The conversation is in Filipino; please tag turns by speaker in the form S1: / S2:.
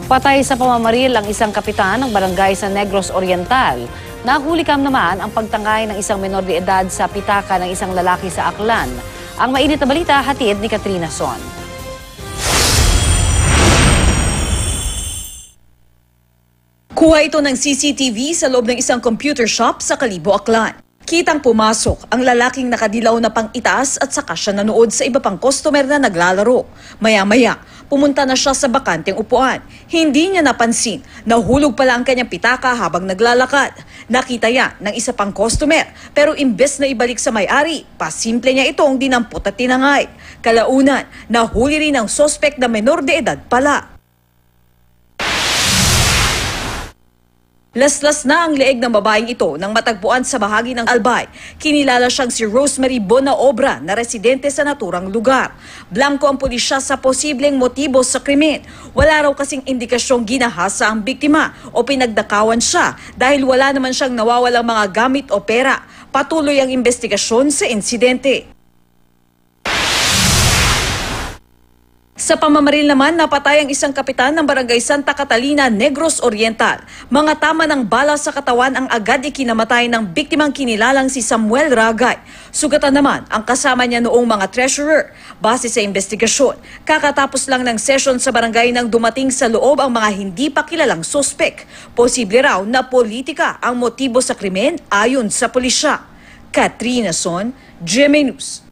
S1: Patay sa pamamaril ang isang kapitan ng barangay sa Negros Oriental. Nahulikam naman ang pagtangay ng isang menor de edad sa pitaka ng isang lalaki sa Aklan. Ang mainit na balita hatid ni Katrina Son.
S2: Kuha ito ng CCTV sa loob ng isang computer shop sa Kalibo, Aklan. Kitang pumasok ang lalaking nakadilaw na pang-itaas at saka siya nanood sa iba pang customer na naglalaro. Maya-maya, pumunta na siya sa bakanteng upuan. Hindi niya napansin, nahulog pala ang kanyang pitaka habang naglalakad. Nakita yan ng isa pang customer, pero imbes na ibalik sa may-ari, pasimple niya itong dinampot at tinangay. Kalaunan, nahuli rin ang sospek na menor de edad pala. Laslas na ang leeg ng babaeng ito nang matagpuan sa bahagi ng Albay. Kinilala siyang si Rosemary Bonaobra na residente sa naturang lugar. Blanco ang pulisya sa posibleng motibo sa krimen. Wala raw kasing indikasyong ginahasa ang biktima o pinagdakawan siya dahil wala naman siyang nawawalang mga gamit o pera. Patuloy ang investigasyon sa insidente. Sa pamamaril naman, napatay ang isang kapitan ng barangay Santa Catalina, Negros Oriental. Mga tama ng bala sa katawan ang agad ikinamatay ng biktimang kinilalang si Samuel Ragay. Sugatan naman ang kasama niya noong mga treasurer. Base sa investigasyon, kakatapos lang ng session sa barangay nang dumating sa loob ang mga hindi pa kilalang sospek. Posible raw na politika ang motibo sa krimen ayon sa pulisya. Katrina Son, GMA News.